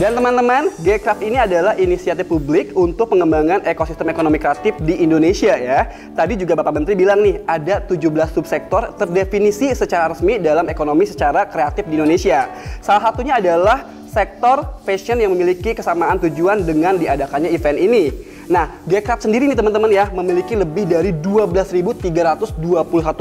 Dan teman-teman, Gcraft ini adalah inisiatif publik untuk pengembangan ekosistem ekonomi kreatif di Indonesia ya. Tadi juga Bapak Menteri bilang nih, ada 17 subsektor terdefinisi secara resmi dalam ekonomi secara kreatif di Indonesia. Salah satunya adalah sektor fashion yang memiliki kesamaan tujuan dengan diadakannya event ini. Nah, Gcraft sendiri nih teman-teman ya, memiliki lebih dari 12.321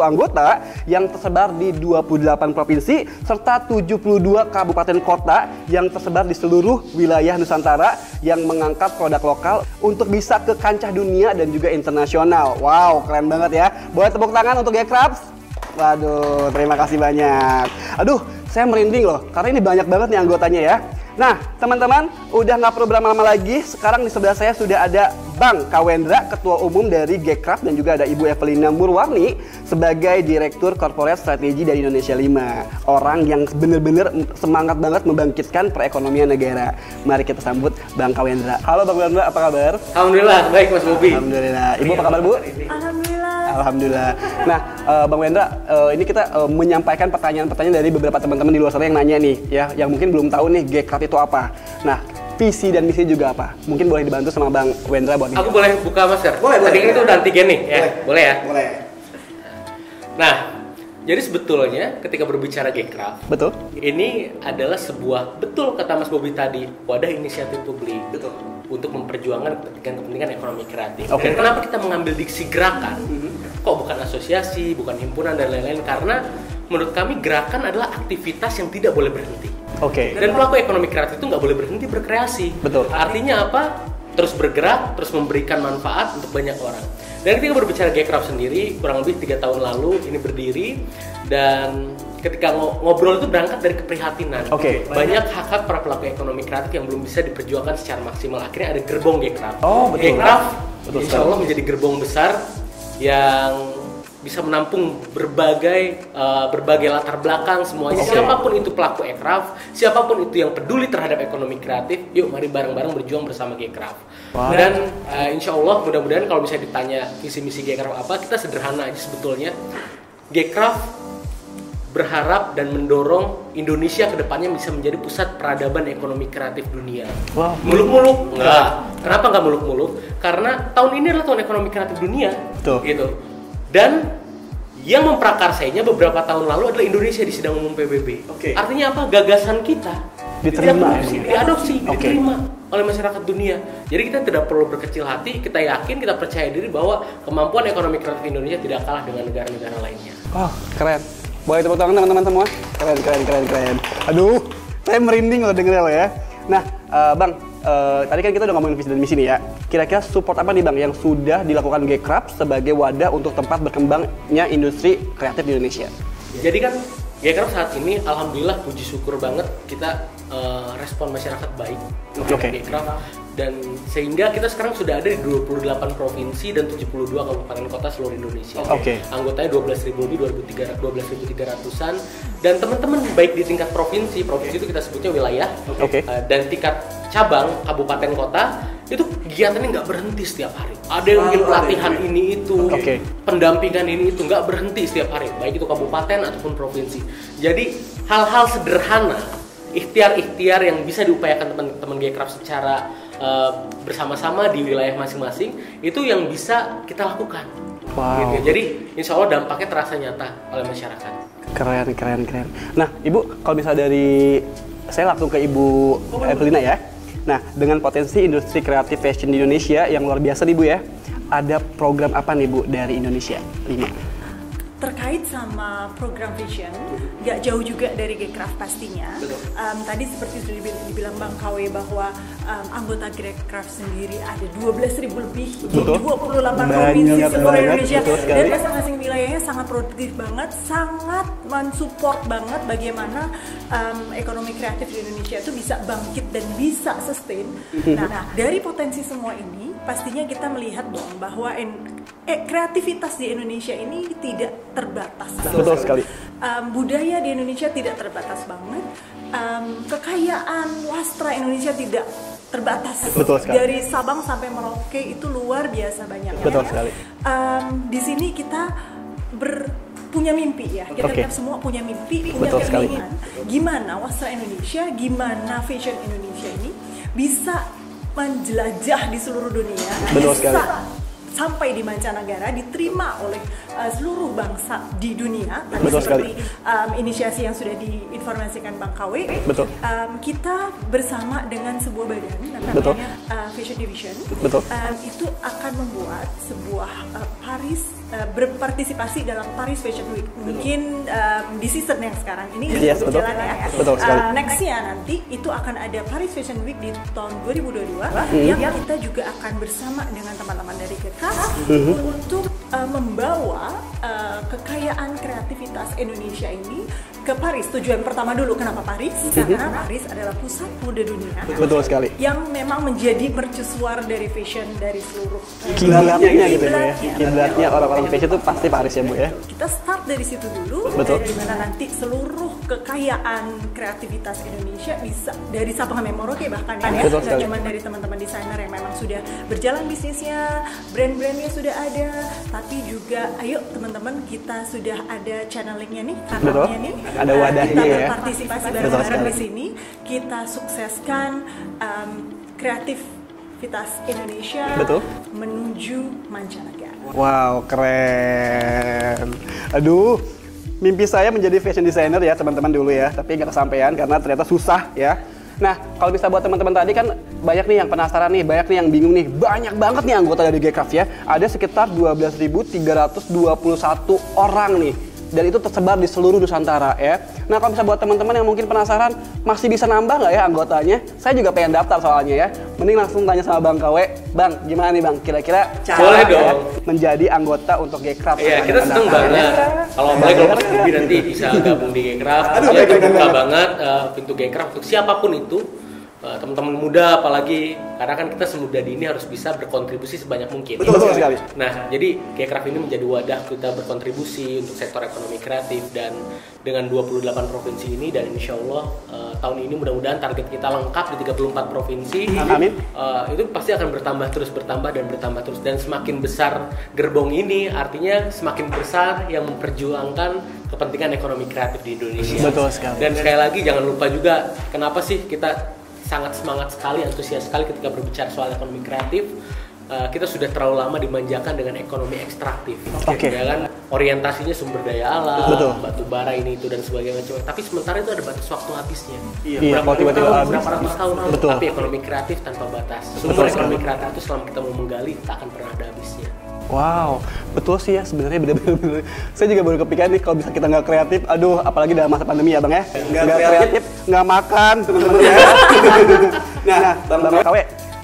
anggota yang tersebar di 28 provinsi serta 72 kabupaten kota yang tersebar di seluruh wilayah Nusantara yang mengangkat produk lokal untuk bisa ke kancah dunia dan juga internasional. Wow, keren banget ya. Boleh tepuk tangan untuk Gcraft? Waduh, terima kasih banyak. Aduh, saya merinding loh, karena ini banyak banget nih anggotanya ya. Nah, teman-teman, udah nggak perlu berlama-lama lagi. Sekarang di sebelah saya sudah ada Bang Kawendra, Ketua Umum dari Gcraft, dan juga ada Ibu Evelina Murwarni sebagai Direktur Corporate Strategi dari Indonesia 5. Orang yang bener-bener semangat banget membangkitkan perekonomian negara. Mari kita sambut Bang Kawendra. Halo Bang Kawendra, apa kabar? Alhamdulillah, baik Mas Bobi. Alhamdulillah. Ibu apa kabar Bu? Alhamdulillah. Alhamdulillah. Nah, Bang Wendra, ini kita menyampaikan pertanyaan-pertanyaan dari beberapa teman-teman di luar sana yang nanya nih, ya, yang mungkin belum tahu nih Gcraft itu apa. Nah, visi dan misi juga apa? Mungkin boleh dibantu sama Bang Wendra buat Aku boleh buka masker? Boleh. Tadi itu udah antigen nih, ya? Boleh ya? Boleh. Nah, jadi sebetulnya ketika berbicara Gcraft, Betul. ini adalah sebuah, betul kata Mas Bobi tadi, wadah inisiatif publik. Betul. Untuk memperjuangkan kepentingan ekonomi kreatif. Oke. Dan kenapa kita mengambil diksi gerakan? Kok bukan asosiasi, bukan himpunan dan lain-lain? Karena menurut kami gerakan adalah aktivitas yang tidak boleh berhenti. Oke. Dan pelaku ekonomi kreatif itu nggak boleh berhenti berkreasi. Betul. Artinya apa? Terus bergerak, terus memberikan manfaat untuk banyak orang. Dan ketika berbicara Gcraft sendiri, kurang lebih 3 tahun lalu ini berdiri, dan ketika ngobrol itu berangkat dari keprihatinan. Oke. Banyak hak-hak para pelaku ekonomi kreatif yang belum bisa diperjuangkan secara maksimal. Akhirnya ada gerbong Gcraft. Oh, betul. Gcraft, Betul insya Allah menjadi gerbong besar yang bisa menampung berbagai latar belakang semuanya. Oke. Siapapun itu pelaku Gcraft, siapapun itu yang peduli terhadap ekonomi kreatif, yuk mari bareng-bareng berjuang bersama Gcraft. Wow. Dan insya Allah mudah-mudahan kalau bisa ditanya visi misi Gcraft apa, kita sederhana aja sebetulnya. Gcraft berharap dan mendorong Indonesia ke depannya bisa menjadi pusat peradaban ekonomi kreatif dunia. Wow. Muluk-muluk? Enggak. Kenapa nggak muluk-muluk? Karena tahun ini adalah tahun ekonomi kreatif dunia. Betul. Gitu. Dan yang memprakarsainya beberapa tahun lalu adalah Indonesia di sidang umum PBB. Oke. Artinya apa? Gagasan kita Diterima. diadopsi, Oke. diterima oleh masyarakat dunia. Jadi kita tidak perlu berkecil hati, kita yakin, kita percaya diri bahwa kemampuan ekonomi kreatif Indonesia tidak kalah dengan negara-negara lainnya. Oh, keren. Boleh tepuk tangan teman-teman semua? Keren. Aduh, saya merinding loh dengernya loh ya. Nah, Bang, tadi kan kita udah ngomongin visi dan misi nih ya. Kira-kira support apa nih Bang yang sudah dilakukan Gcraft sebagai wadah untuk tempat berkembangnya industri kreatif di Indonesia? Jadi kan Gcraft saat ini alhamdulillah puji syukur banget kita respon masyarakat baik terhadap Oke. Gcraft, dan sehingga kita sekarang sudah ada di 28 provinsi dan 72 kabupaten kota seluruh Indonesia. Oke. Anggotanya 12.000 lebih, 12.300-an, dan teman-teman baik di tingkat provinsi itu kita sebutnya wilayah, Oke. dan tingkat cabang kabupaten kota itu kegiatannya nggak berhenti setiap hari. Ada yang mungkin pelatihan ini itu, Oke. pendampingan ini itu nggak berhenti setiap hari, baik itu kabupaten ataupun provinsi. Jadi hal-hal sederhana, ikhtiar-ikhtiar yang bisa diupayakan teman-teman Gcraft secara bersama-sama di wilayah masing-masing itu yang bisa kita lakukan. Wow. Gitu. Jadi insya Allah dampaknya terasa nyata oleh masyarakat. Keren. Nah, Ibu, kalau misalnya dari saya langsung ke Ibu Evelina ya. Nah, dengan potensi industri kreatif fashion di Indonesia yang luar biasa nih Bu ya, ada program apa nih Bu dari Indonesia 5? Terkait terkait sama program Vision, nggak jauh juga dari Gcraft pastinya. Tadi seperti sudah dibilang Bang KW bahwa anggota Gcraft sendiri ada 12.000 lebih di 28 provinsi seluruh Indonesia, dan masing-masing wilayahnya sangat produktif banget, sangat mensupport banget bagaimana ekonomi kreatif di Indonesia itu bisa bangkit dan bisa sustain. Nah, dari potensi semua ini pastinya kita melihat dong bahwa kreativitas di Indonesia ini tidak terbatas. Betul sekali. Budaya di Indonesia tidak terbatas banget. Kekayaan wastra Indonesia tidak terbatas. Betul sekali. Dari Sabang sampai Merauke itu luar biasa banyaknya. Betul sekali. Di sini kita punya mimpi ya. Kita semua punya mimpi, punya keinginan. Gimana wastra Indonesia, gimana fashion Indonesia ini bisa menjelajah di seluruh dunia, bisa sampai di mancanegara, diterima oleh seluruh bangsa di dunia. Seperti inisiasi yang sudah diinformasikan Bang KW. Kita bersama dengan sebuah badan namanya Fashion Division. Itu akan membuat sebuah berpartisipasi dalam Paris Fashion Week. Mungkin di season yang sekarang ini berjalan ya. Nextnya nanti itu akan ada Paris Fashion Week di tahun 2022 yang kita juga akan bersama dengan teman-teman dari Gcraft untuk membawa kekayaan kreativitas Indonesia ini ke Paris. Tujuan pertama dulu kenapa Paris? Karena Paris adalah pusat mode dunia. Betul sekali. Yang memang menjadi mercusuar dari fashion dari seluruh kiblatnya gitu ya. Kiblatnya orang-orang fashion itu pasti Paris ya Bu ya. Kita start dari situ dulu. Dari mana nanti seluruh kekayaan kreativitas Indonesia bisa dari Sabang sampai Merauke bahkan ya. Nggak cuma dari teman-teman desainer yang memang sudah berjalan bisnisnya, brand-brandnya sudah ada, tapi juga ayo teman-teman kita sudah ada channelingnya nih, kanalnya nih. Ada wadahnya kita ya. berpartisipasi bareng-bareng di sini. Kita sukseskan kreativitas Indonesia menuju mancanegara. Wow, keren. Aduh, mimpi saya menjadi fashion designer ya teman-teman dulu ya, tapi nggak kesampaian karena ternyata susah ya. Nah, kalau bisa buat teman-teman tadi kan banyak nih yang penasaran nih, banyak nih yang bingung nih, banyak banget nih anggota dari Gcraft ya. Ada sekitar 12.321 orang nih. Dan itu tersebar di seluruh Nusantara ya. Nah, kalau bisa buat teman-teman yang mungkin penasaran, masih bisa nambah nggak ya anggotanya? Saya juga pengen daftar soalnya ya. Mending langsung tanya sama Bang KW. Bang, gimana nih Bang? Kira-kira boleh dong menjadi anggota untuk Gcraft? Iya, kita seneng banget. Kalau apalagi kalau Mas Bibi nanti bisa gabung di Gcraft, ya terbuka banget pintu Gcraft untuk siapapun itu. Teman-teman muda apalagi, karena kan kita semuda ini harus bisa berkontribusi sebanyak mungkin. Betul sekali. Nah, jadi Gcraft ini menjadi wadah kita berkontribusi untuk sektor ekonomi kreatif, dan dengan 28 provinsi ini, dan insya Allah tahun ini mudah-mudahan target kita lengkap di 34 provinsi. Amin. Itu pasti akan bertambah terus, dan semakin besar gerbong ini artinya semakin besar yang memperjuangkan kepentingan ekonomi kreatif di Indonesia. Betul sekali. Dan sekali lagi jangan lupa juga kenapa sih kita sangat semangat sekali, antusias sekali ketika berbicara soal ekonomi kreatif. Kita sudah terlalu lama dimanjakan dengan ekonomi ekstraktif. Ya kan, orientasinya sumber daya alam, batu bara ini itu dan sebagainya macam. Tapi sementara itu ada batas waktu habisnya. Berapa ratus tahun. Tapi ekonomi kreatif tanpa batas. Sumber ekonomi kreatif itu selama kita mau menggali tak akan pernah ada habisnya. Wow, betul sih ya sebenarnya bener-bener. Saya juga baru kepikiran nih kalau bisa kita nggak kreatif, aduh apalagi dalam masa pandemi ya Bang ya. Nggak kreatif, nggak makan teman-teman ya. Nah, Bang KW,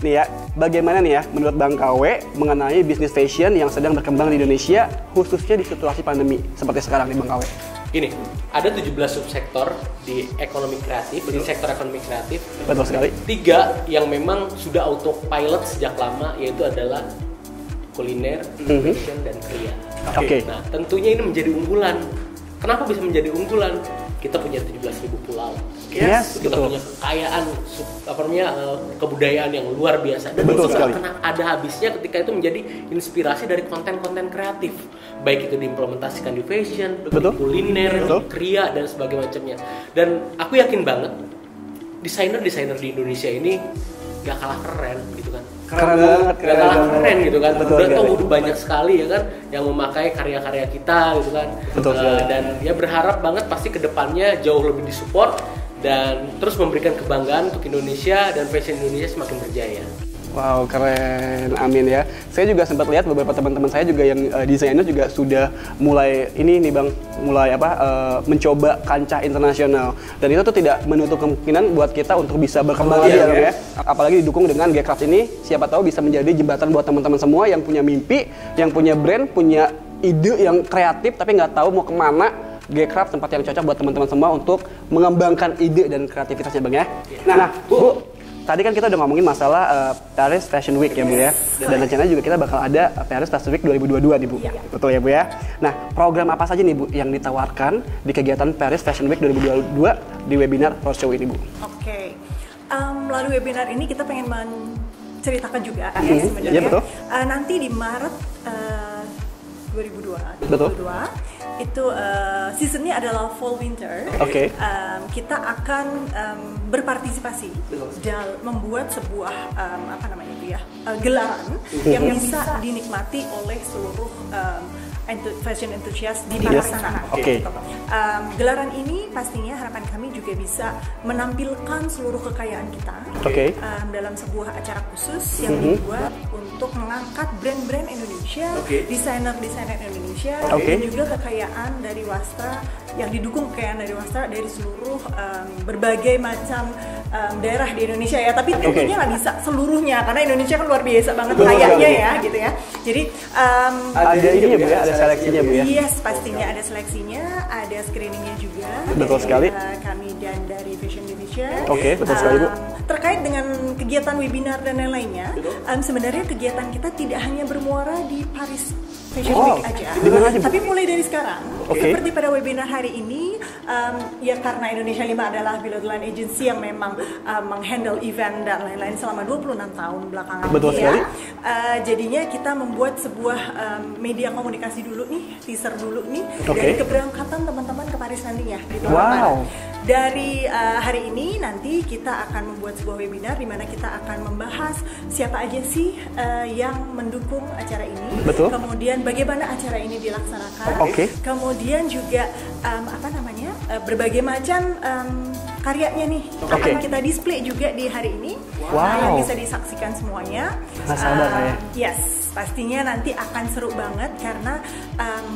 nih ya, bagaimana nih ya menurut Bang KW mengenai bisnis fashion yang sedang berkembang di Indonesia, khususnya di situasi pandemi seperti sekarang nih Bang KW? Gini, ada 17 subsektor di ekonomi kreatif, di sektor ekonomi kreatif. Betul sekali. 3 yang memang sudah autopilot sejak lama, yaitu adalah kuliner, fashion, dan kria. Nah, tentunya ini menjadi unggulan. Kenapa bisa menjadi unggulan? Kita punya 17.000 pulau. Kita punya kekayaan kebudayaan yang luar biasa. Dan itu nggak pernah ada habisnya ketika itu menjadi inspirasi dari konten-konten kreatif. Baik itu diimplementasikan di fashion, di kuliner, di kria, dan sebagainya macamnya. Dan aku yakin banget desainer-desainer di Indonesia ini gak kalah keren gitu kan. Keren gitu kan. Udah tahu banyak sekali ya kan yang memakai karya-karya kita gitu kan. Dan dia berharap banget pasti kedepannya jauh lebih disupport dan terus memberikan kebanggaan untuk Indonesia dan fashion Indonesia semakin berjaya. Wow, keren, amin ya. Saya juga sempat lihat beberapa teman-teman saya juga yang desainer juga sudah mulai ini nih bang, mulai mencoba kancah internasional. Dan itu tuh tidak menutup kemungkinan buat kita untuk bisa berkembang lagi ya. Apalagi didukung dengan Gcraft ini, siapa tahu bisa menjadi jembatan buat teman-teman semua yang punya mimpi, yang punya brand, punya ide yang kreatif tapi nggak tahu mau kemana. Gcraft tempat yang cocok buat teman-teman semua untuk mengembangkan ide dan kreativitasnya bang ya. Nah, Bu, tadi kan kita udah ngomongin masalah Paris Fashion Week ya Bu ya. Dan rencananya juga kita bakal ada Paris Fashion Week 2022 nih Bu. Betul ya Bu ya. Nah, program apa saja nih Bu yang ditawarkan di kegiatan Paris Fashion Week 2022 di webinar roadshow ini Bu? Oke. Melalui webinar ini kita pengen menceritakan juga ya sebenarnya. Iya betul. Nanti di Maret 2022. Betul. Itu seasonnya adalah fall winter. Oke. Kita akan berpartisipasi dalam membuat sebuah gelaran yang bisa dinikmati oleh seluruh fashion enthusiast di Paris sana. Oke. Gelaran ini pastinya harapan kami juga bisa menampilkan seluruh kekayaan kita dalam sebuah acara khusus yang dibuat untuk mengangkat brand-brand Indonesia, desainer-desainer Indonesia, dan juga kekayaan dari Wastra yang didukung kekayaan dari Wastra dari seluruh berbagai macam daerah di Indonesia ya. Tapi tentunya nggak bisa seluruhnya karena Indonesia kan luar biasa banget kayanya ya gitu ya. Jadi ada ini ya Bu ya, ada seleksinya Bu ya? Yes, pastinya ada seleksinya, ada screeningnya juga. Betul sekali. Kami dan dari Fashion Division. Oke, betul sekali Bu. Terkait dengan kegiatan webinar dan lain-lainnya, sebenarnya kegiatan kita tidak hanya bermuara di Paris Fashion Week aja, tapi mulai dari sekarang, seperti pada webinar hari ini, ya karena Indonesia 5 adalah Below the Line agency yang memang menghandle event dan lain-lain selama 26 tahun belakangan. Betul sekali. Jadinya kita membuat sebuah media komunikasi dulu nih, teaser dulu nih, dari keberangkatan teman-teman ke Paris nantinya di tahun depan. Dari hari ini nanti kita akan membuat sebuah webinar di mana kita akan membahas siapa aja sih yang mendukung acara ini. Betul. Kemudian bagaimana acara ini dilaksanakan. Kemudian juga berbagai macam karyanya nih akan kita display juga di hari ini. Yang bisa disaksikan semuanya. Yes, pastinya nanti akan seru banget karena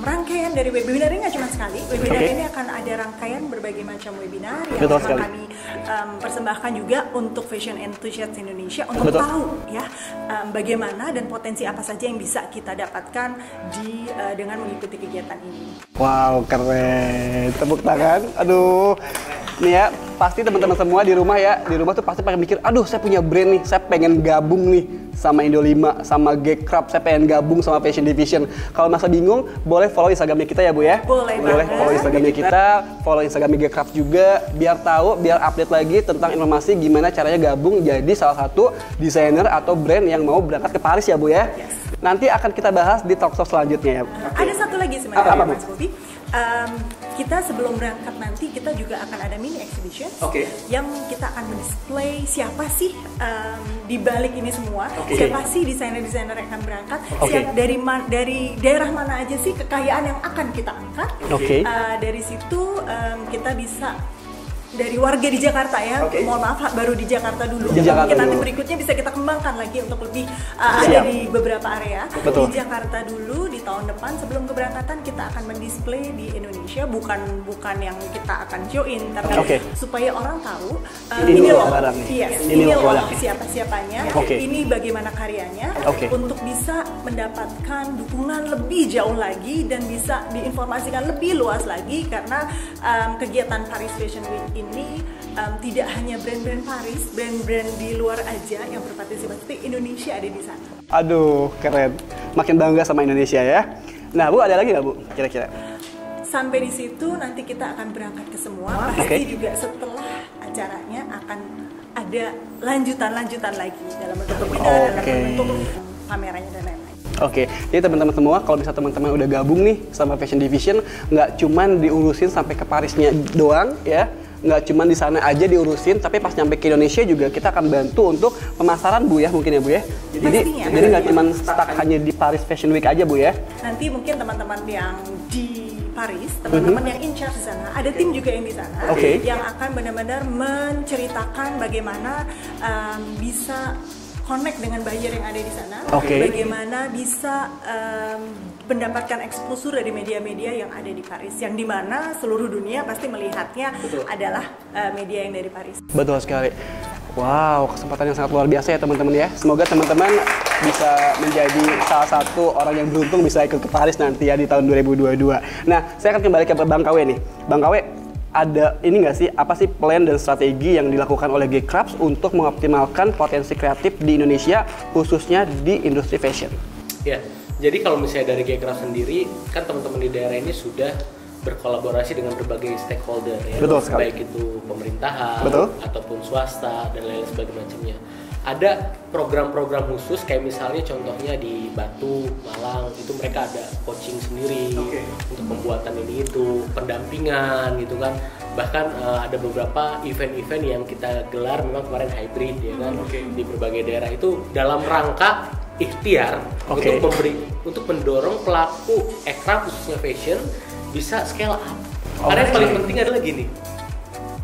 rangkaian dari webinar ini nggak cuma sekali. Webinar ini akan ada rangkaian berbagai macam webinar yang kami persembahkan juga untuk fashion enthusiast Indonesia untuk tahu ya bagaimana dan potensi apa saja yang bisa kita dapatkan dengan mengikuti kegiatan ini. Wow, keren. Tepuk tangan. Aduh. Nih ya, pasti teman-teman semua di rumah tuh pasti pengen mikir, aduh saya punya brand nih, saya pengen gabung nih sama Indo 5, sama Gcraft, saya pengen gabung sama Fashion Division. Kalau masa bingung, boleh follow Instagramnya kita ya Bu ya? Boleh follow Instagramnya kita, follow Instagramnya Gcraft juga, biar tahu, biar update lagi tentang informasi gimana caranya gabung jadi salah satu desainer atau brand yang mau berangkat ke Paris ya Bu ya? Nanti akan kita bahas di talkshow selanjutnya ya. Ada satu lagi sebenarnya Mas Bobi. Kita sebelum berangkat nanti kita juga akan ada mini exhibition yang kita akan mendisplay siapa sih di balik ini semua, siapa sih desainer-desainer yang akan berangkat, dari daerah mana aja sih kekayaan yang akan kita angkat. Dari situ kita bisa dari warga di Jakarta ya, mohon maaf baru di Jakarta dulu. Mungkin nanti berikutnya bisa kita kembangkan lagi untuk lebih ada di beberapa area. Di Jakarta dulu di tahun depan sebelum keberangkatan kita akan mendisplay di Indonesia, bukan yang kita akan showin, tapi supaya orang tahu ini loh, ini loh siapa-siapanya, ini bagaimana karyanya, untuk bisa mendapatkan dukungan lebih jauh lagi dan bisa diinformasikan lebih luas lagi karena kegiatan Paris Fashion Week ini tidak hanya brand-brand Paris, brand-brand di luar aja yang berpartisipasi, Indonesia ada di sana. Aduh, keren. Makin bangga sama Indonesia ya. Nah, Bu, ada lagi nggak Bu, kira-kira? Sampai di situ nanti kita akan berangkat ke semua. Pasti juga setelah acaranya akan ada lanjutan-lanjutan lagi dalam bentuk webinar, dalam bentuk kameranya dan lain-lain. Jadi teman-teman semua, kalau misalnya teman-teman udah gabung nih sama Fashion Division, nggak cuman diurusin sampai ke Parisnya doang ya, nggak cuma di sana aja diurusin, tapi pas nyampe ke Indonesia juga kita akan bantu untuk pemasaran Bu ya, mungkin ya Bu ya. Jadi nggak cuma stuck hanya di Paris Fashion Week aja Bu ya. Nanti mungkin teman-teman yang di Paris, teman-teman yang in charge di sana, ada tim juga yang di sana yang akan benar-benar menceritakan bagaimana bisa connect dengan buyer yang ada di sana, bagaimana bisa mendapatkan exposure dari media-media yang ada di Paris, yang dimana seluruh dunia pasti melihatnya adalah media yang dari Paris. Betul sekali. Wow, kesempatan yang sangat luar biasa ya teman-teman ya. Semoga teman-teman bisa menjadi salah satu orang yang beruntung bisa ikut ke Paris nanti ya di tahun 2022. Nah, saya akan kembali ke Bang KW nih. Bang KW, ada ini nggak sih, apa sih plan dan strategi yang dilakukan oleh Gcrafts untuk mengoptimalkan potensi kreatif di Indonesia, khususnya di industri fashion? Ya, jadi kalau misalnya dari Gcrafts sendiri, kan teman-teman di daerah ini sudah berkolaborasi dengan berbagai stakeholder ya, baik itu pemerintahan ataupun swasta dan lain sebagainya. Ada program-program khusus kayak misalnya contohnya di Batu, Malang itu mereka ada coaching sendiri untuk pembuatan ini itu, pendampingan gitu kan. Bahkan ada beberapa event-event yang kita gelar memang kemarin hybrid ya kan di berbagai daerah itu dalam rangka ikhtiar untuk mendorong pelaku aircraft khususnya fashion bisa scale up. Karena yang paling penting adalah gini,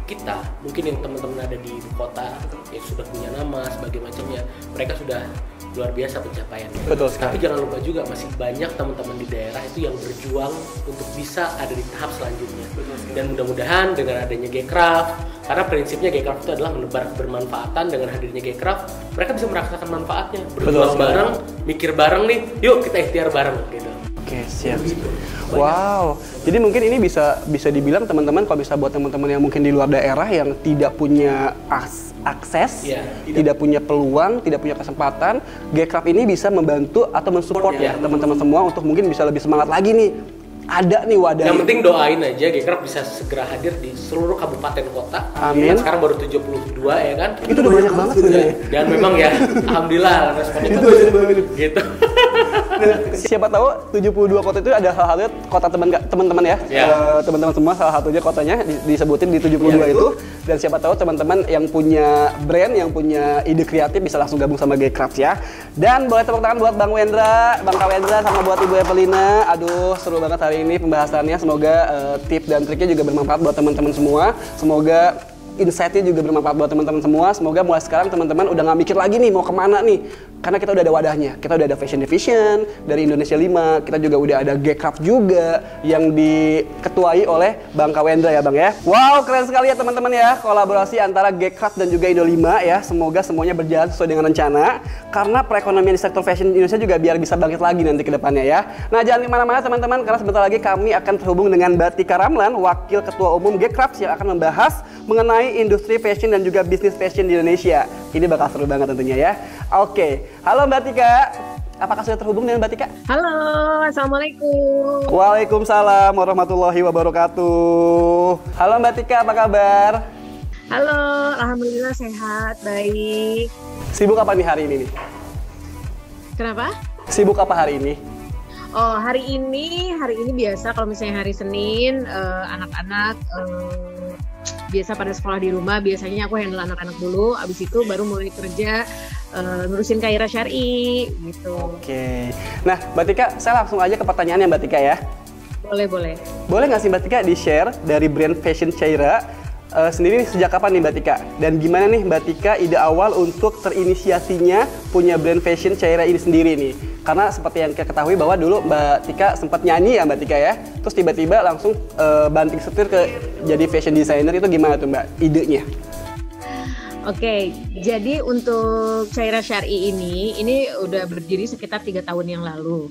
kita mungkin yang teman-teman ada di kota yang sudah punya nama sebagai macamnya, mereka sudah luar biasa pencapaiannya. Tapi jangan lupa juga masih banyak teman-teman di daerah itu yang berjuang untuk bisa ada di tahap selanjutnya. Dan mudah-mudahan dengan adanya Gcrafts, karena prinsipnya Gcrafts itu adalah menebar kebermanfaatan, dengan hadirnya Gcrafts mereka bisa merasakan manfaatnya. Berjuang bareng, mikir bareng nih, yuk kita ikhtiar bareng gitu. Oke, siap. Wow, jadi mungkin ini bisa dibilang teman-teman, kalau bisa buat teman-teman yang mungkin di luar daerah yang tidak punya akses, tidak punya peluang, tidak punya kesempatan, Gcrafts ini bisa membantu atau mensupport ya teman-teman semua untuk mungkin bisa lebih semangat lagi nih. Ada nih wadah. Yang penting doain aja Gcrafts bisa segera hadir di seluruh kabupaten kota. Amin. Kan sekarang baru 72 ya kan. Itu udah banyak banget sebenarnya. Dan memang ya alhamdulillah responnya bagus. Gitu. Nah, siapa tahu 72 kota itu ada salah satunya kota teman-teman ya. Teman-teman semua salah satunya kotanya disebutin di 72 itu. Dan siapa tahu teman-teman yang punya brand, yang punya ide kreatif bisa langsung gabung sama Gcrafts ya. Dan boleh tepuk tangan buat Bang Wendra, Bang Kawendra sama buat Ibu Evelina. Aduh, seru banget hari ini pembahasannya. Semoga tips dan triknya juga bermanfaat buat teman-teman semua. Semoga insight-nya juga bermanfaat buat teman-teman semua. Semoga mulai sekarang teman-teman udah nggak mikir lagi nih mau kemana nih. Karena kita udah ada wadahnya. Kita udah ada Fashion Division dari Indonesia 5. Kita juga udah ada Gcrafts juga yang diketuai oleh Bang Kawendra ya Bang ya. Wow, keren sekali ya teman-teman ya. Kolaborasi antara Gcrafts dan juga Indo 5 ya. Semoga semuanya berjalan sesuai dengan rencana. Karena perekonomian di sektor fashion di Indonesia juga biar bisa bangkit lagi nanti ke depannya ya. Nah, jangan kemana-mana teman-teman. Karena sebentar lagi kami akan terhubung dengan Mbak Tika Ramlan, Wakil Ketua Umum Gcrafts yang akan membahas mengenai industri fashion dan juga bisnis fashion di Indonesia. Ini bakal seru banget tentunya ya. Oke, halo Mbak Tika. Apakah sudah terhubung dengan Mbak Tika? Halo, Assalamualaikum. Waalaikumsalam warahmatullahi wabarakatuh. Halo Mbak Tika, apa kabar? Halo, alhamdulillah sehat, baik. Sibuk apa nih hari ini nih? Kenapa? Sibuk apa hari ini? Oh, hari ini biasa kalau misalnya hari Senin, anak-anak biasa pada sekolah di rumah, biasanya aku handle anak-anak dulu, abis itu baru mulai kerja ngurusin Khaira Syar'i gitu. Oke. Nah, Mbak Tika, saya langsung aja ke pertanyaannya Mbak Tika ya. Boleh. Boleh nggak sih Mbak Tika di-share dari brand fashion Khaira sendiri sejak kapan nih Mbak Tika? Dan gimana nih Mbak Tika ide awal untuk terinisiasinya punya brand fashion Khaira ini sendiri nih? Karena seperti yang kita ketahui bahwa dulu Mbak Tika sempat nyanyi ya Mbak Tika ya, terus tiba-tiba langsung banting setir ke jadi fashion designer, itu gimana tuh Mbak idenya? Oke, jadi untuk Khaira Syar'i ini udah berdiri sekitar 3 tahun yang lalu.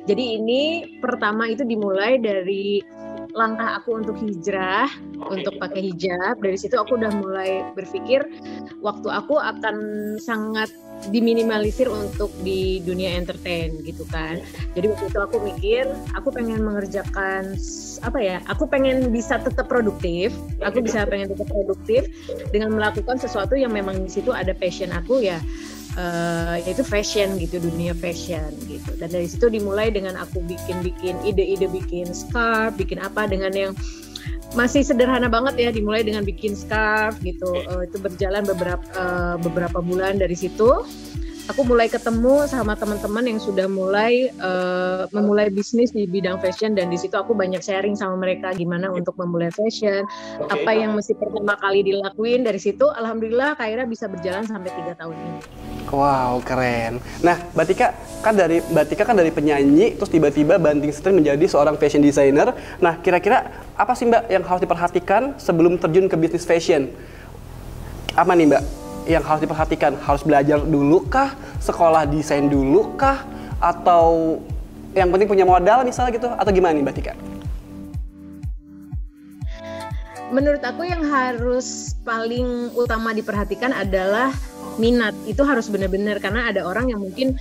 Jadi ini pertama itu dimulai dari langkah aku untuk hijrah, untuk pakai hijab. Dari situ aku udah mulai berpikir waktu aku akan sangat diminimalisir untuk di dunia entertain gitu kan. Jadi waktu itu aku mikir, aku pengen mengerjakan aku pengen bisa tetap produktif. Pengen tetap produktif dengan melakukan sesuatu yang memang di situ ada passion aku ya. Yaitu fashion gitu, dunia fashion gitu. Dan dari situ dimulai dengan aku bikin ide-ide, bikin scarf, bikin apa dengan yang masih sederhana banget ya, dimulai dengan bikin scarf gitu. Itu berjalan beberapa bulan dari situ. aku mulai ketemu sama teman-teman yang sudah mulai memulai bisnis di bidang fashion, dan di situ aku banyak sharing sama mereka gimana untuk memulai fashion, apa yang mesti pertama kali dilakuin. Dari situ alhamdulillah Kak Ira bisa berjalan sampai 3 tahun ini. Wow, keren. Nah, Mbak Tika kan dari penyanyi terus tiba-tiba banting setir menjadi seorang fashion designer. Nah, kira-kira apa sih Mbak yang harus diperhatikan sebelum terjun ke bisnis fashion? Apa nih Mbak yang harus diperhatikan? Harus belajar dulu kah? Sekolah desain dulu kah? Atau yang penting punya modal misalnya gitu? Atau gimana nih Mbak Tika? Menurut aku yang harus paling utama diperhatikan adalah minat. Itu harus benar-benar, karena ada orang yang mungkin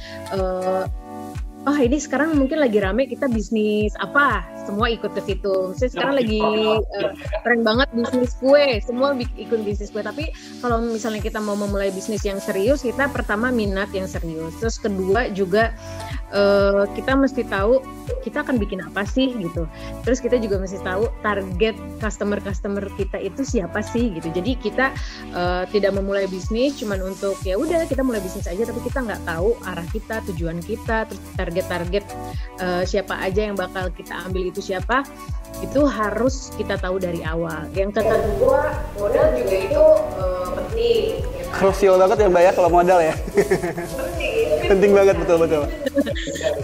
oh ini sekarang mungkin lagi rame kita bisnis apa, semua ikut ke situ. Misalnya sekarang lagi tren banget bisnis kue, semua ikut bisnis kue. Tapi kalau misalnya kita mau memulai bisnis yang serius, kita pertama minat yang serius. Terus kedua juga kita mesti tahu kita akan bikin apa sih gitu. Terus kita juga mesti tahu target customer kita itu siapa sih gitu. Jadi kita tidak memulai bisnis cuman untuk ya udah kita mulai bisnis aja, tapi kita nggak tahu arah kita, tujuan kita, terus target siapa aja yang bakal kita ambil itu siapa. Itu harus kita tahu dari awal. Yang kedua, modal juga itu penting. Krusial banget ya Mbak ya kalau modal ya. Penting banget, betul.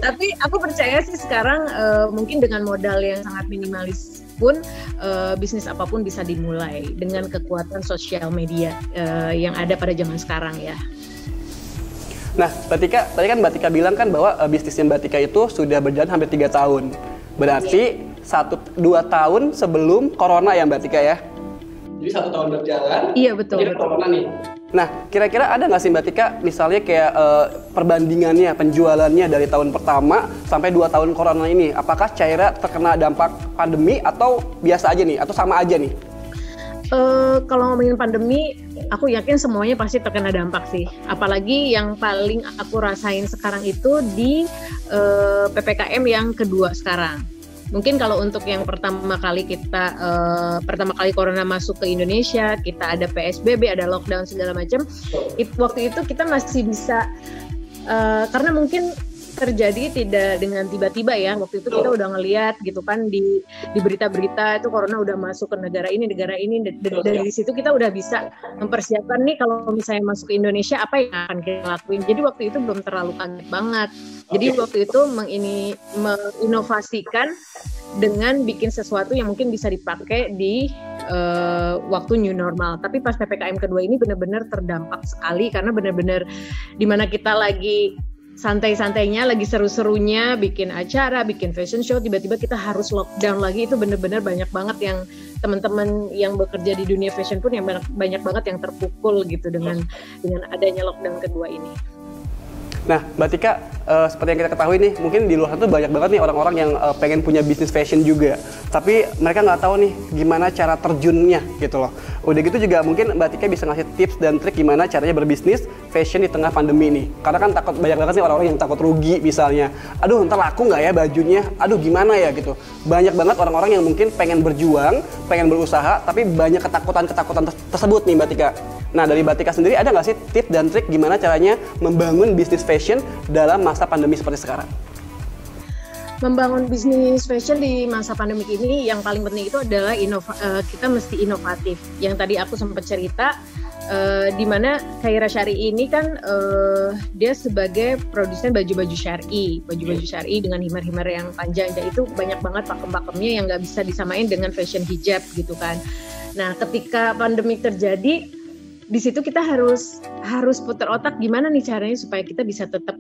Tapi aku percaya sih sekarang mungkin dengan modal yang sangat minimalis pun bisnis apapun bisa dimulai dengan kekuatan sosial media yang ada pada zaman sekarang ya. Nah, Mbak Tika, tadi kan Mbak Tika bilang kan bahwa bisnisnya Mbak Tika itu sudah berjalan hampir 3 tahun. Berarti 1-2 tahun sebelum corona ya Mbak Tika ya? Jadi 1 tahun berjalan. Iya betul. Corona nih. Nah, kira-kira ada nggak sih Mbak Tika misalnya kayak perbandingannya, penjualannya dari tahun pertama sampai 2 tahun corona ini? Apakah Caira terkena dampak pandemi atau biasa aja nih? Atau sama aja nih? Kalau ngomongin pandemi, aku yakin semuanya pasti terkena dampak sih. Apalagi yang paling aku rasain sekarang itu di PPKM yang kedua sekarang. Mungkin kalau untuk yang pertama kali corona masuk ke Indonesia, kita ada PSBB, ada lockdown segala macam. Waktu itu kita masih bisa karena mungkin terjadi tidak dengan tiba-tiba ya. Waktu itu kita udah ngelihat gitu kan di berita-berita itu corona udah masuk ke negara ini. Dari situ kita udah bisa mempersiapkan nih kalau misalnya masuk ke Indonesia apa yang akan kita lakuin. Jadi waktu itu belum terlalu kaget banget. Jadi waktu itu menginovasikan dengan bikin sesuatu yang mungkin bisa dipakai di waktu new normal. Tapi pas PPKM kedua ini benar-benar terdampak sekali karena benar-benar dimana kita lagi santai-santainya, lagi seru-serunya bikin acara, bikin fashion show, tiba-tiba kita harus lockdown lagi. Itu benar-benar banyak banget yang teman-teman yang bekerja di dunia fashion pun yang banyak banget yang terpukul gitu dengan adanya lockdown kedua ini. Nah, Mbak Tika, seperti yang kita ketahui nih, mungkin di luar sana tuh banyak banget nih orang-orang yang pengen punya bisnis fashion juga. Tapi mereka nggak tahu nih gimana cara terjunnya gitu loh. Udah gitu juga mungkin Mbak Tika bisa ngasih tips dan trik gimana caranya berbisnis fashion di tengah pandemi ini. Karena kan banyak banget nih orang-orang yang takut rugi misalnya. Aduh, ntar laku nggak ya bajunya? Aduh, gimana ya gitu. Banyak banget orang-orang yang mungkin pengen berjuang, pengen berusaha, tapi banyak ketakutan tersebut nih Mbak Tika. Nah, dari Mbak Tika sendiri ada nggak sih tips dan trik gimana caranya membangun bisnis fashion dalam masa pandemi seperti sekarang? Membangun bisnis fashion di masa pandemi ini yang paling penting itu adalah kita mesti inovatif. Yang tadi aku sempat cerita, di mana Caira Syar'i ini kan dia sebagai produsen baju-baju syar'i dengan himar-himar yang panjang, dan itu banyak banget pakem-pakemnya yang nggak bisa disamain dengan fashion hijab gitu kan. Nah, ketika pandemi terjadi, di situ kita harus putar otak gimana nih caranya supaya kita bisa tetap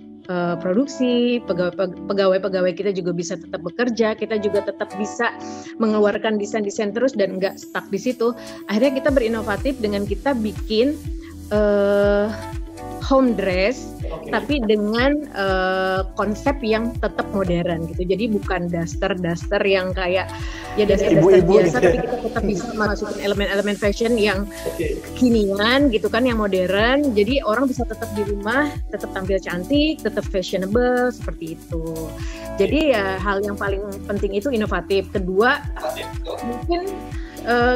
produksi, pegawai kita juga bisa tetap bekerja, kita juga tetap bisa mengeluarkan desain-desain terus dan nggak stuck di situ. Akhirnya kita berinovatif dengan kita bikin home dress, tapi dengan konsep yang tetap modern gitu. Jadi bukan daster yang kayak ya daster biasa, gitu. Tapi kita tetap bisa masukin elemen-elemen fashion yang kekinian gitu kan, yang modern. Jadi orang bisa tetap di rumah, tetap tampil cantik, tetap fashionable seperti itu. Jadi ya hal yang paling penting itu inovatif. Kedua, mungkin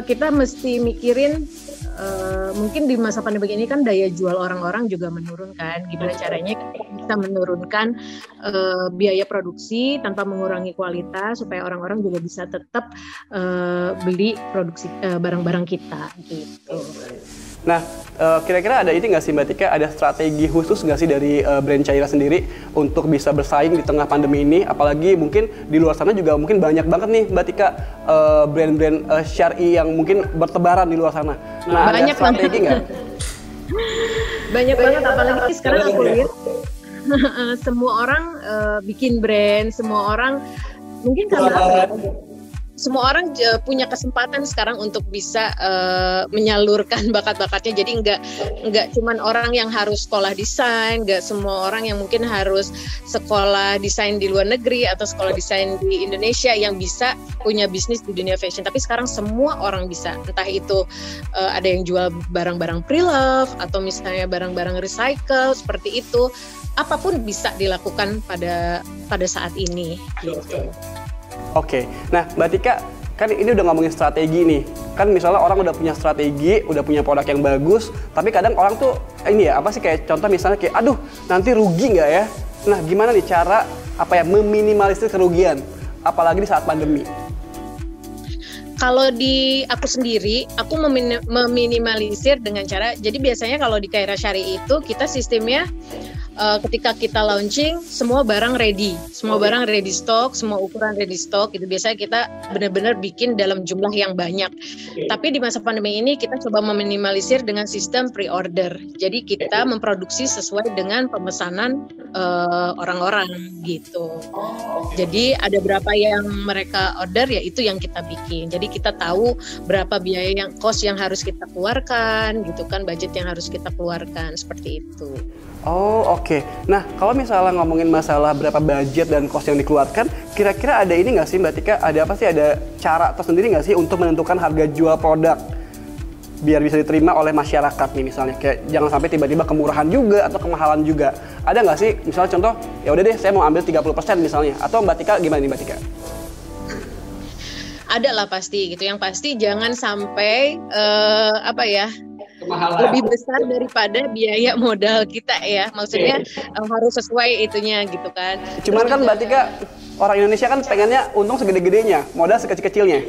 kita mesti mikirin mungkin di masa pandemi ini kan daya jual orang-orang juga menurun kan. Gimana caranya kita bisa menurunkan biaya produksi tanpa mengurangi kualitas supaya orang-orang juga bisa tetap beli produksi barang-barang kita gitu. Nah, kira-kira ada ini nggak sih Mbak Tika, ada strategi khusus nggak sih dari brand Caira sendiri untuk bisa bersaing di tengah pandemi ini? Apalagi mungkin di luar sana juga mungkin banyak banget nih Mbak Tika brand-brand syar'i yang mungkin bertebaran di luar sana. Nah, banyak ada strategi nggak? Banyak banget, apalagi sekarang aku lihat semua orang bikin brand, semua orang mungkin karena semua orang punya kesempatan sekarang untuk bisa menyalurkan bakat-bakatnya. Jadi nggak cuman orang yang harus sekolah desain, nggak semua orang yang mungkin harus sekolah desain di luar negeri atau sekolah desain di Indonesia yang bisa punya bisnis di dunia fashion. Tapi sekarang semua orang bisa, entah itu ada yang jual barang-barang pre-love atau misalnya barang-barang recycle seperti itu. Apapun bisa dilakukan pada saat ini. Gitu. Oke, nah Mbak Tika, kan ini udah ngomongin strategi nih. Kan misalnya orang udah punya strategi, udah punya produk yang bagus, tapi kadang orang tuh ini ya, apa sih kayak contoh misalnya kayak, aduh nanti rugi nggak ya? Nah gimana nih cara meminimalisir kerugian, apalagi di saat pandemi? Kalau di aku sendiri, aku meminimalisir dengan cara, jadi biasanya kalau di Caira Syari'i itu kita sistemnya ketika kita launching semua barang ready, semua barang ready stock, semua ukuran ready stock. Itu biasanya kita benar-benar bikin dalam jumlah yang banyak. Tapi di masa pandemi ini kita coba meminimalisir dengan sistem pre-order. Jadi kita memproduksi sesuai dengan pemesanan orang-orang gitu. Jadi ada berapa yang mereka order, ya itu yang kita bikin. Jadi kita tahu berapa biaya yang cost yang harus kita keluarkan gitu kan, budget yang harus kita keluarkan seperti itu. Oh oke. Nah kalau misalnya ngomongin masalah berapa budget dan cost yang dikeluarkan, kira-kira ada ini nggak sih Mbak Tika? Ada cara tersendiri nggak sih untuk menentukan harga jual produk biar bisa diterima oleh masyarakat nih misalnya? Kayak jangan sampai tiba-tiba kemurahan juga atau kemahalan juga. Ada nggak sih misalnya contoh, ya udah deh saya mau ambil 30% misalnya. Atau Mbak Tika gimana nih Mbak Tika? Ada lah pasti gitu. Yang pasti jangan sampai lebih besar daripada biaya modal kita ya. Maksudnya harus sesuai itunya gitu kan. Cuman kan Mbak Tika, orang Indonesia kan pengennya untung segede-gedenya, modal sekecil-kecilnya.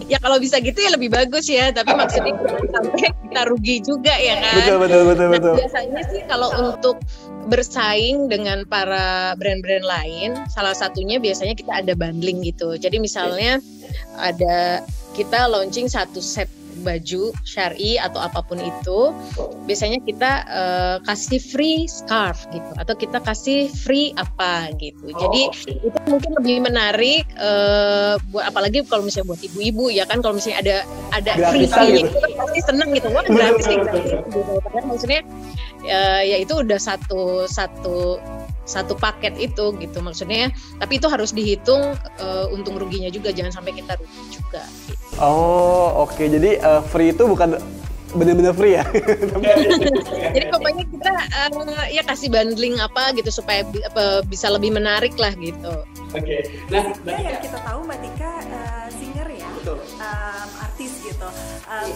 Ya kalau bisa gitu ya lebih bagus ya. Tapi maksudnya sampai kita rugi juga ya kan. Betul. Biasanya sih kalau untuk bersaing dengan para brand-brand lain, salah satunya biasanya kita ada bundling gitu. Jadi misalnya kita launching satu set baju syar'i atau apapun itu, biasanya kita kasih free scarf gitu, atau kita kasih free apa gitu. Jadi itu mungkin lebih menarik, apalagi kalau misalnya buat ibu-ibu ya kan, kalau misalnya ada free-nya gitu kan pasti seneng gitu, wah gratis gitu. Padahal maksudnya ya itu udah satu paket itu gitu maksudnya. Tapi itu harus dihitung untung ruginya juga, jangan sampai kita rugi juga gitu. Oh oke. Jadi free itu bukan benar-benar free ya? Jadi pokoknya kita ya kasih bundling apa gitu supaya bisa lebih menarik lah gitu. Oke. Nah yang kita tahu Mbak Tika singer ya, artis gitu.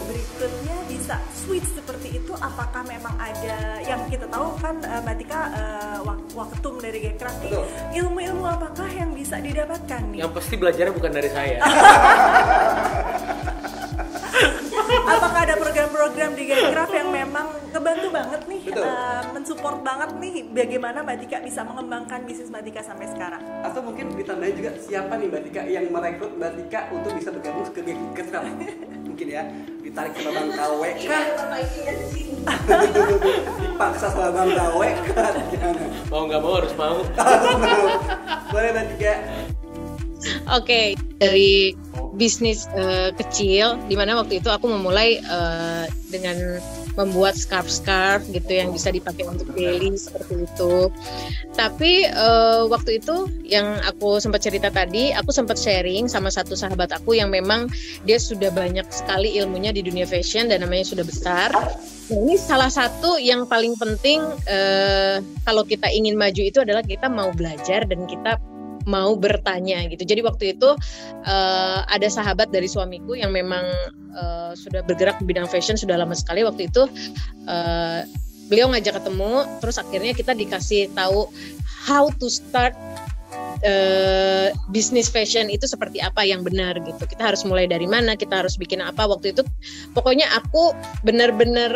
Berikutnya bisa switch seperti itu. Apakah memang ada yang kita tahu kan Mbak Tika waketum dari Gcraft nih, ilmu-ilmu apakah yang bisa didapatkan nih? Yang pasti belajarnya bukan dari saya. Apakah ada program-program di Gcraft yang memang kebantu banget nih, mensupport banget nih bagaimana Mbak Tika bisa mengembangkan bisnis Mbak Tika sampai sekarang? Atau mungkin ditambahin juga siapa nih Mbak Tika yang merekrut Mbak Tika untuk bisa bergabung ke Gcraft? Mungkin ya ditarik sama Bang KW kah? Dipaksa sama Bang KW kah? Mau nggak mau harus mau. Boleh Mbak Tika. Oke, dari bisnis kecil, dimana waktu itu aku memulai dengan membuat scarf gitu yang bisa dipakai untuk daily seperti itu. Tapi waktu itu yang aku sempat cerita tadi, aku sempat sharing sama satu sahabat aku yang memang dia sudah banyak sekali ilmunya di dunia fashion dan namanya sudah besar. Nah, ini salah satu yang paling penting kalau kita ingin maju itu adalah kita mau belajar dan kita mau bertanya gitu. Jadi waktu itu ada sahabat dari suamiku yang memang sudah bergerak di bidang fashion sudah lama sekali. Waktu itu beliau ngajak ketemu, terus akhirnya kita dikasih tahu how to start bisnis fashion itu seperti apa yang benar gitu. Kita harus mulai dari mana, kita harus bikin apa. Waktu itu pokoknya aku benar-benar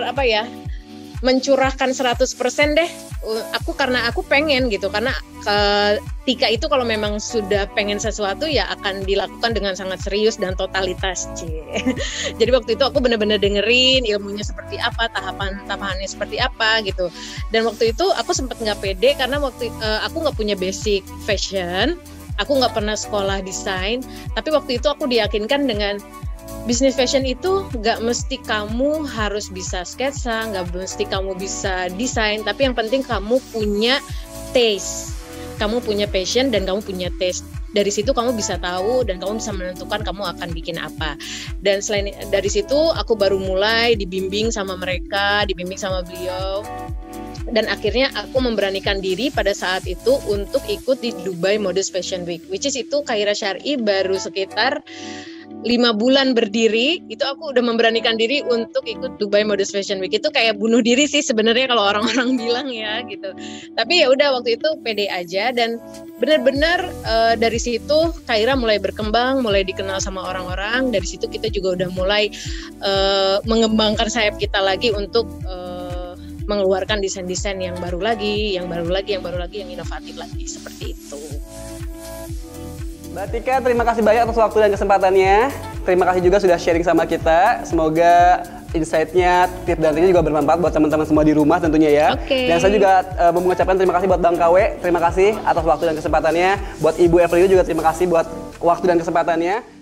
mencurahkan 100% deh. Karena aku pengen gitu, karena ketika itu kalau memang sudah pengen sesuatu ya akan dilakukan dengan sangat serius dan totalitas. Jadi waktu itu aku benar-benar dengerin ilmunya seperti apa, tahapannya seperti apa gitu. Dan waktu itu aku sempat nggak pede karena waktu aku nggak punya basic fashion, aku nggak pernah sekolah desain. Tapi waktu itu aku diyakinkan dengan bisnis fashion itu nggak mesti kamu harus bisa sketsa, nggak mesti kamu bisa desain, tapi yang penting kamu punya taste, kamu punya passion dan kamu punya taste. Dari situ kamu bisa tahu dan kamu bisa menentukan kamu akan bikin apa. Dan selain dari situ aku baru mulai dibimbing sama mereka, dibimbing sama beliau. Dan akhirnya aku memberanikan diri pada saat itu untuk ikut di Dubai Modest Fashion Week, which is itu Khaira Syar'i baru sekitar 5 bulan berdiri, itu aku udah memberanikan diri untuk ikut Dubai Modest Fashion Week. Itu kayak bunuh diri sih sebenarnya kalau orang-orang bilang ya gitu. Tapi ya udah waktu itu pede aja dan benar-benar dari situ Khaira mulai berkembang, mulai dikenal sama orang-orang. Dari situ kita juga udah mulai mengembangkan sayap kita lagi untuk mengeluarkan desain-desain yang baru lagi, yang inovatif lagi seperti itu. Mbak Tika, terima kasih banyak atas waktu dan kesempatannya. Terima kasih juga sudah sharing sama kita. Semoga insight-nya, tips dan triknya juga bermanfaat buat teman-teman semua di rumah tentunya ya. Okay. Dan saya juga mau mengucapkan terima kasih buat Bang KW. Terima kasih atas waktu dan kesempatannya. Buat Ibu Evelyn juga terima kasih buat waktu dan kesempatannya.